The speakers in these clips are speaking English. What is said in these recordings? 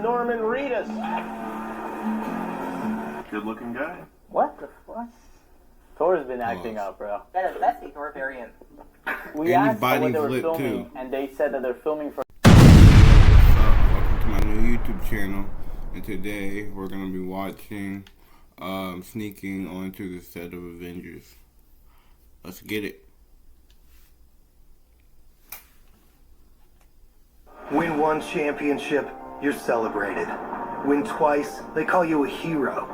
Norman Reedus. Good looking guy. What the fuck? Thor's been acting up, bro. That is best Thor variant. We asked what they were filming, and they said that they're filming for... What's up? Welcome to my new YouTube channel, and today we're going to be watching sneaking onto the set of Avengers. Let's get it. Win one championship, you're celebrated. Win twice, they call you a hero.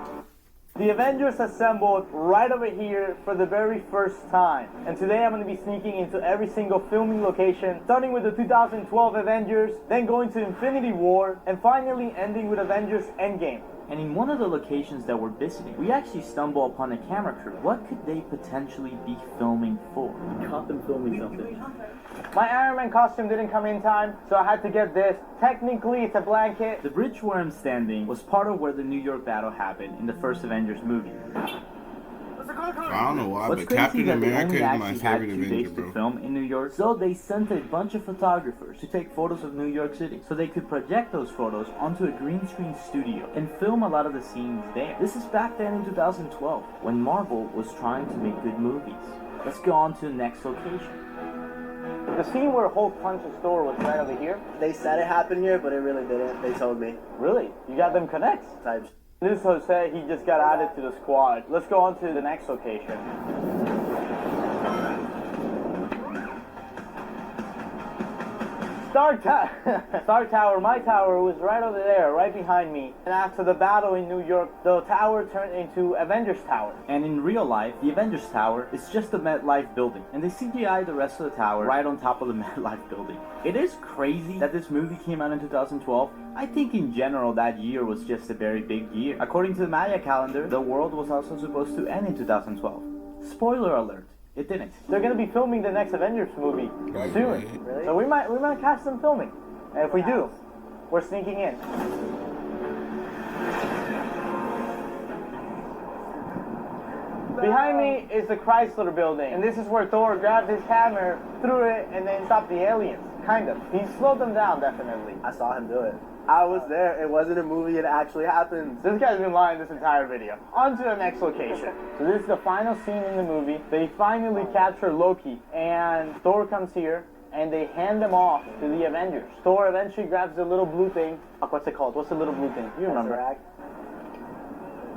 The Avengers assembled right over here for the very first time. And today I'm going to be sneaking into every single filming location, starting with the 2012 Avengers, then going to Infinity War, and finally ending with Avengers Endgame. And in one of the locations that we're visiting, we actually stumble upon a camera crew. What could they potentially be filming for? We caught them filming something. My Iron Man costume didn't come in time, so I had to get this. Technically, it's a blanket. The bridge where I'm standing was part of where the New York battle happened in the first Avengers movie. I don't know why, What's but crazy Captain that they America only is my actually had favorite 2 Avenger, days bro. to film in New York, so they sent a bunch of photographers to take photos of New York City, so they could project those photos onto a green screen studio and film a lot of the scenes there. This is back then in 2012, when Marvel was trying to make good movies. Let's go on to the next location. The scene where Hulk punches Thor was right over here. They said it happened here, but it really didn't. They told me. Really? You got them connects? Types. This is Jose, he just got added to the squad. Let's go on to the next location. Star Tower, my tower was right over there, right behind me. And after the battle in New York, the tower turned into Avengers Tower. And in real life, the Avengers Tower is just the MetLife building. And they CGI the rest of the tower right on top of the MetLife building. It is crazy that this movie came out in 2012. I think in general that year was just a very big year. According to the Maya calendar, the world was also supposed to end in 2012. Spoiler alert. It didn't. They're gonna be filming the next Avengers movie soon. Really? So we might catch them filming. And if we do, we're sneaking in. Behind me is the Chrysler building, and this is where Thor grabbed his hammer, threw it, and then stopped the aliens. Kind of. He slowed them down, definitely. I saw him do it. I was there. It wasn't a movie. It actually happened. This guy's been lying this entire video. On to the next location. So this is the final scene in the movie. They finally capture Loki, and Thor comes here, and they hand him off to the Avengers. Thor eventually grabs the little blue thing. Oh, what's it called? What's the little blue thing? You remember.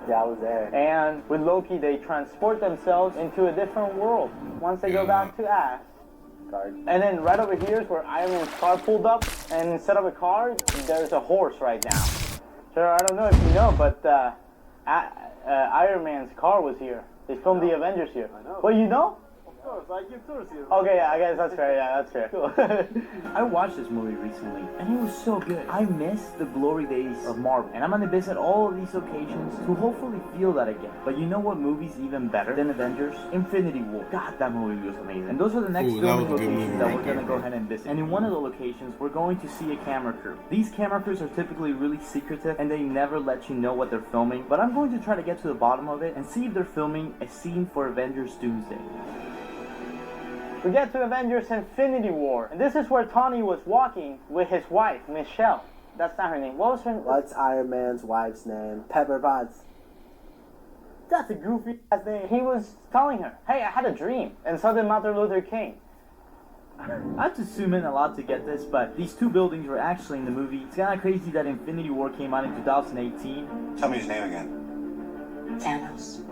Yeah, I was there. And with Loki, they transport themselves into a different world once they go back to Asgard. And then right over here is where Iron Man's car pulled up, and instead of a car, there's a horse right now. So I don't know if you know, but Iron Man's car was here. They filmed the Avengers here. I know. Well, you know? Of course, I give tours here. Okay, yeah, I guess that's fair. Yeah, that's fair. Cool. I watched this movie recently, and it was so good. I miss the glory days of Marvel, and I'm gonna visit all of these locations to hopefully feel that again. But you know what movie's even better than Avengers? Infinity War. God, that movie was amazing. And those are the next filming locations that we're gonna go ahead and visit. And in one of the locations, we're going to see a camera crew. These camera crews are typically really secretive, and they never let you know what they're filming. But I'm going to try to get to the bottom of it and see if they're filming a scene for Avengers Doomsday. We get to Avengers Infinity War, and this is where Tony was walking with his wife, Michelle. That's not her name. What was her name? What's Iron Man's wife's name? Pepper Potts. That's a goofy ass name. He was telling her, hey, I had a dream, and so did Martin Luther King. I had to zoom in a lot to get this, but these 2 buildings were actually in the movie. It's kind of crazy that Infinity War came out in 2018. Tell me his name again. Thanos.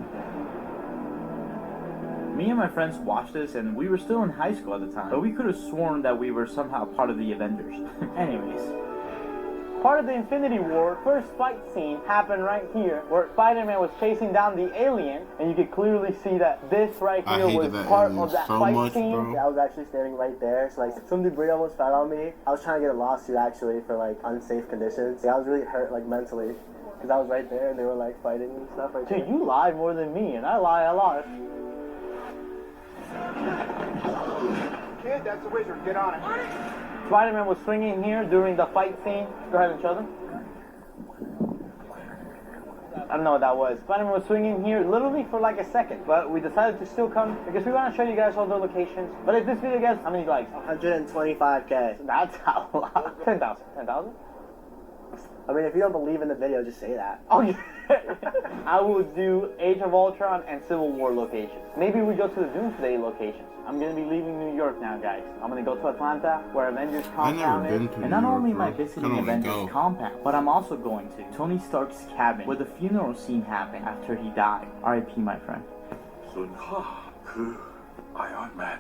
Me and my friends watched this, and we were still in high school at the time, but we could have sworn that we were somehow part of the Avengers. Anyways. Part of the Infinity War first fight scene happened right here, where Spider-Man was chasing down the alien, and you could clearly see that this right here was part of that fight scene. Bro. Yeah, I was actually standing right there. So, like, some debris almost fell on me. I was trying to get a lawsuit, actually, for, like, unsafe conditions. Yeah, I was really hurt, like, mentally. Because I was right there, and they were, like, fighting and stuff right there. Dude, you lie more than me, and I lie a lot. Kid, that's a wizard. Get on it. Spider-Man was swinging here during the fight scene. Go ahead and show them. I don't know what that was. Spider-Man was swinging here literally for like a second, but we decided to still come because we want to show you guys all the locations. But if this video gets how many likes? 125K. That's a lot. 10,000. 10,000? I mean, if you don't believe in the video, just say that. Oh, yeah. I will do Age of Ultron and Civil War locations. Maybe we go to the Doomsday locations. I'm gonna be leaving New York now, guys. I'm gonna go to Atlanta, where Avengers compound is. And not only am I visiting Avengers compound, but I'm also going to Tony Stark's cabin, where the funeral scene happened after he died. R.I.P. my friend. Iron Man.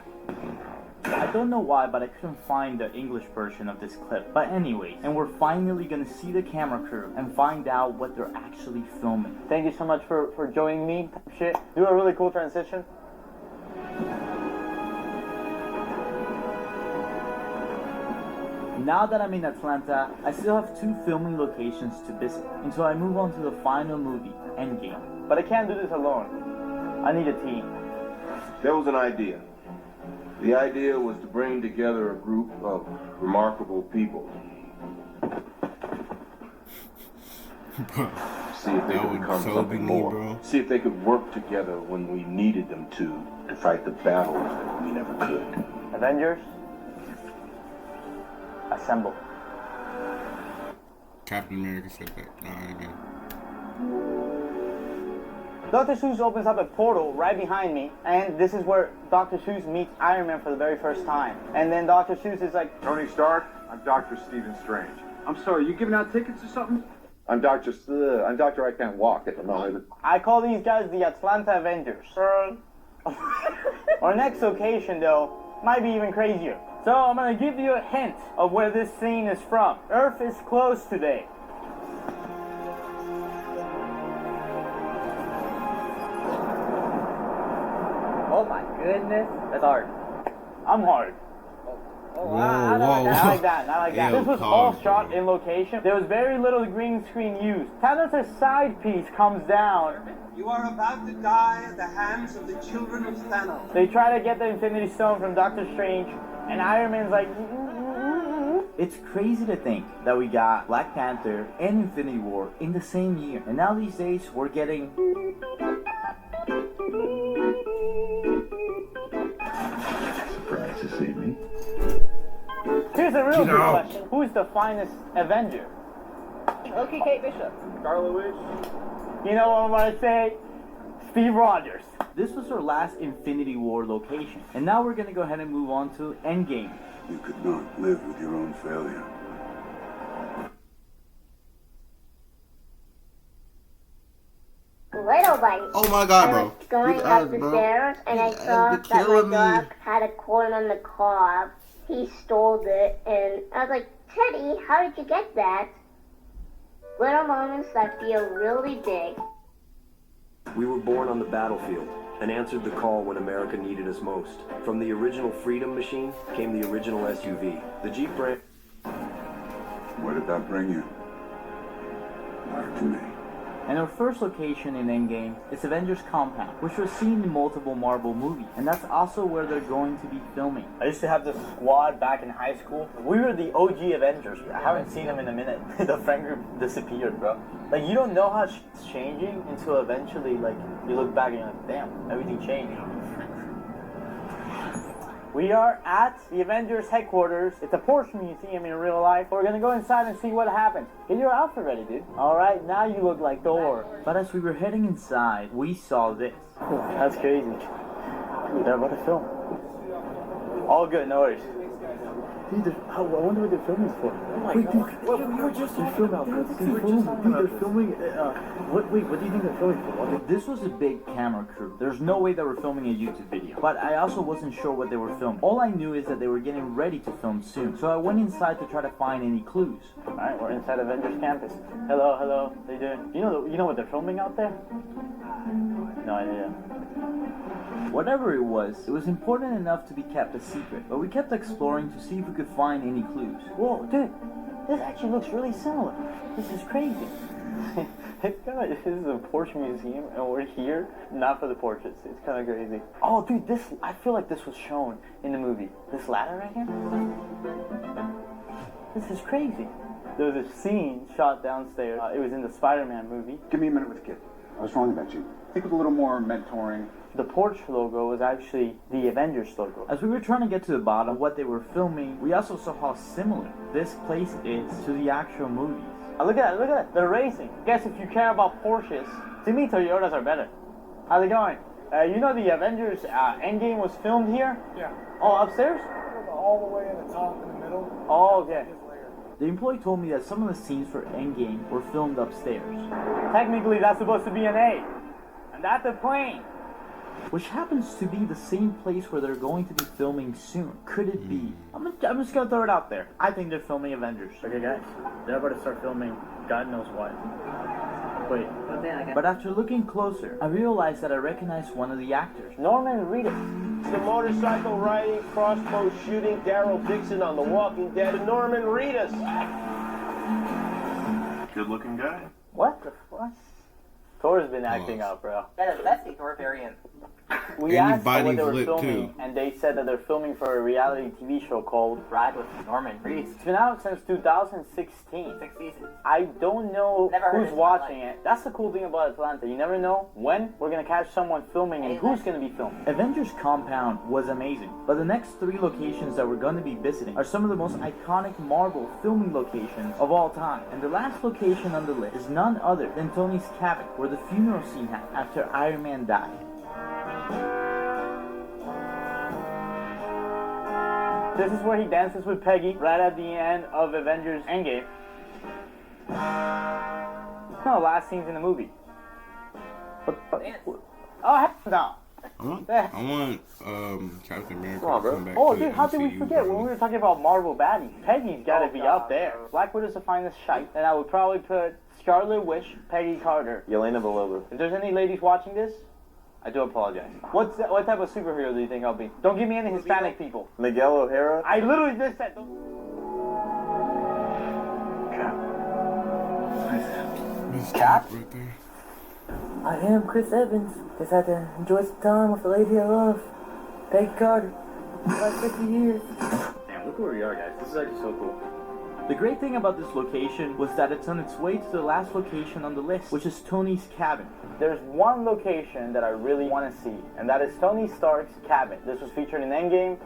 I don't know why, but I couldn't find the English version of this clip. But anyways, and we're finally gonna see the camera crew and find out what they're actually filming. Thank you so much for joining me. Shit, do a really cool transition. Now that I'm in Atlanta, I still have 2 filming locations to visit until I move on to the final movie, Endgame. But I can't do this alone. I need a team. There was an idea. The idea was to bring together a group of remarkable people. See if they could become something more. Bro. See if they could work together when we needed them to fight the battles that we never could. Avengers, assemble. Captain America said that. Nah, again. Dr. Seuss opens up a portal right behind me, and this is where Dr. Seuss meets Iron Man for the very first time. And then Dr. Seuss is like, Tony Stark, I'm Dr. Stephen Strange. I'm sorry, you giving out tickets or something? I'm Dr. I Can't Walk at the moment. I call these guys the Atlanta Avengers. Our next location, though, might be even crazier. So I'm gonna give you a hint of where this scene is from. Earth is closed today. Oh my goodness. That's hard. I'm hard. Whoa, Not like that, not like that. Ew, This was all shot in location. There was very little green screen used. Thanos' side piece comes down. You are about to die at the hands of the children of Thanos. They try to get the Infinity Stone from Doctor Strange, and Iron Man's like, It's crazy to think that we got Black Panther and Infinity War in the same year. And now these days, we're getting... Surprised to see me. Here's a real good question. Who is the finest Avenger? Okay, Kate Bishop. Scarlet Witch? You know what I'm gonna say? Steve Rogers. This was our last Infinity War location. And now we're gonna go ahead and move on to Endgame. You could not live with your own failure. Little buddy. Oh my God, I bro. was going His up eyes, the bro. stairs and I His saw eyes be that my killing dog me. had a corn on the cob. He stole it and I was like, Teddy, how did you get that? Little moments that feel really big. We were born on the battlefield and answered the call when America needed us most. From the original Freedom Machine came the original SUV. The Jeep brand... Where did that bring you? Back to me. And our first location in Endgame is Avengers Compound, which was seen in multiple Marvel movies. And that's also where they're going to be filming. I used to have this squad back in high school. We were the OG Avengers. I haven't seen them in a minute. The friend group disappeared, bro. Like, you don't know how it's changing until eventually, like, you look back and you're like, damn, everything changed. We are at the Avengers headquarters. It's a Porsche museum in real life. We're gonna go inside and see what happened. Get your outfit ready, dude. Alright, now you look like Thor. But as we were heading inside, we saw this. That's crazy. Dude, they're about to film. All good, no worries. Dude, I wonder what they're filming for. Wait, dude, we were just talking about this. They're filming. What do you think they're filming for? This was a big camera crew. There's no way they were filming a YouTube video. But I also wasn't sure what they were filming. All I knew is that they were getting ready to film soon. So I went inside to try to find any clues. Alright, we're inside Avengers campus. Hello, how you doing? You know what they're filming out there? No idea. Whatever it was important enough to be kept a secret, but we kept exploring to see if we could find any clues. Whoa, dude, this actually looks really similar. This is crazy. It's kind of, this is a Porsche museum, and we're here, not for the portraits. It's kind of crazy. Oh, dude, I feel like this was shown in the movie. This ladder right here? This is crazy. There was a scene shot downstairs. It was in the Spider-Man movie. Give me a minute with the kid. I was wrong about you. Think with a little more mentoring. The Porsche logo was actually the Avengers logo. As we were trying to get to the bottom of what they were filming, we also saw how similar this place is to the actual movies. Oh, look at it. They're racing. Guess if you care about Porsches, to me, Toyotas are better. How's it going? You know the Avengers Endgame was filmed here? Yeah. Oh, upstairs? All the way at the top in the middle. Oh, okay. The employee told me that some of the scenes for Endgame were filmed upstairs. Technically, that's supposed to be an A. And that's a plane. Which happens to be the same place where they're going to be filming soon. Could it be? I'm just gonna throw it out there. I think they're filming Avengers. Okay, guys. They're about to start filming God knows what. Wait. But after looking closer, I realized that I recognized one of the actors. Norman Reedus. The motorcycle riding, crossbow shooting Daryl Dixon on The Walking Dead, and Norman Reedus. Good looking guy. What the fuck? Thor's been acting up, bro. That is the Thor variant. We And asked them what they were lip, filming, too. and they said that they're filming for a reality TV show called Ride with Norman Reedus. It's been out since 2016. 6 seasons. I don't know Never heard who's it in watching my life. it. That's the cool thing about Atlanta. You never know when we're gonna catch someone filming and who's gonna be filming. Avengers Compound was amazing, but the next 3 locations that we're gonna be visiting are some of the most iconic Marvel filming locations of all time. And the last location on the list is none other than Tony's cabin, where the funeral scene happened after Iron Man died. This is where he dances with Peggy right at the end of Avengers Endgame. No, last scene's in the movie. Oh, heck no. I want Captain America Come on, to bro. come back Oh, to dude, the how did we MCU, forget bro. when we were talking about Marvel baddies? Peggy's gotta be up there. Black Widow's the finest shite, and I would probably put Scarlet Witch, Peggy Carter, Yelena Belova. If there's any ladies watching this, I do apologize. What type of superhero do you think I'll be? Don't give me any Hispanic people. Miguel O'Hara. I literally just said. Miss Cap right there. I am Chris Evans. Just had to enjoy some time with the lady I love, Peggy Carter. About 50 years. Damn, look where we are, guys. This is actually so cool. The great thing about this location was that it's on its way to the last location on the list, which is Tony's cabin. There's one location that I really want to see, and that is Tony Stark's cabin. This was featured in Endgame.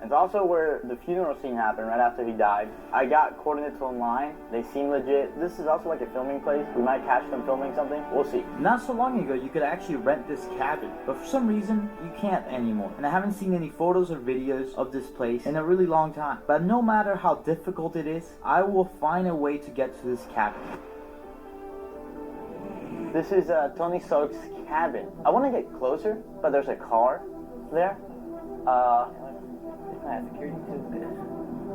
It's also where the funeral scene happened right after he died. I got coordinates online. They seem legit. This is also like a filming place. We might catch them filming something. We'll see. Not so long ago, you could actually rent this cabin, but for some reason, you can't anymore. And I haven't seen any photos or videos of this place in a really long time. But no matter how difficult it is, I will find a way to get to this cabin. This is Tony Stark's cabin. I want to get closer, but there's a car there.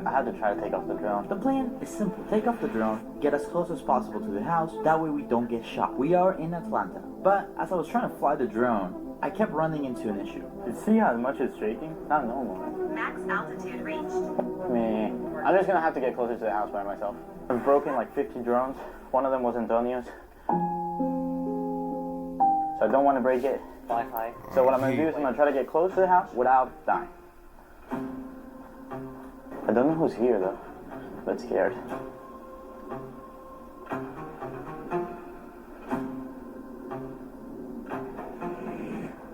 I had to try to take off the drone. The plan is simple. Take off the drone, get as close as possible to the house, that way we don't get shot. We are in Atlanta. But as I was trying to fly the drone, I kept running into an issue. You see how much it's shaking? Not normal. Max altitude reached. I'm just gonna have to get closer to the house by myself. I've broken like 50 drones. One of them was Antonio's. So I don't want to break it. Fly high. So what I'm gonna do is I'm gonna try to get close to the house without dying. I don't know who's here though, but scared.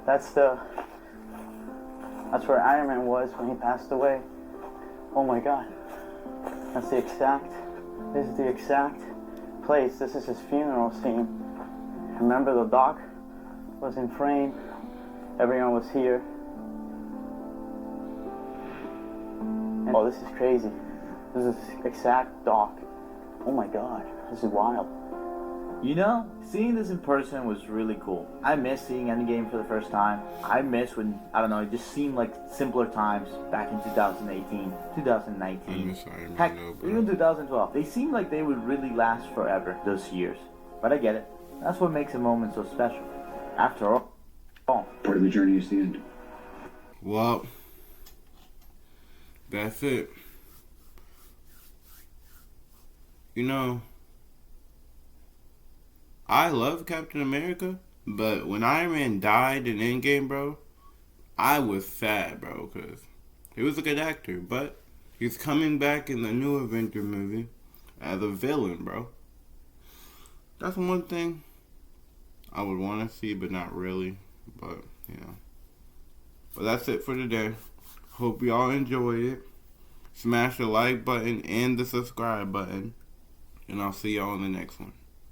That's where Iron Man was when he passed away. Oh my God. This is the exact place. This is his funeral scene. Remember the dock was in frame. Everyone was here. Oh, this is crazy. This is exact dock. Oh my God, this is wild. You know, seeing this in person was really cool. I miss seeing Endgame for the first time. I miss when, I don't know, it just seemed like simpler times back in 2018, 2019. Heck, even 2012. They seemed like they would really last forever, those years. But I get it. That's what makes a moment so special. After all. Part of the journey is the end. Well, that's it. You know, I love Captain America, but when Iron Man died in Endgame, bro, I was sad, bro, because he was a good actor, but he's coming back in the new Avengers movie as a villain, bro. That's one thing I would want to see, but not really, but, you know. But that's it for today. Hope y'all enjoyed it. smash the like button and the subscribe button. And I'll see y'all in the next one.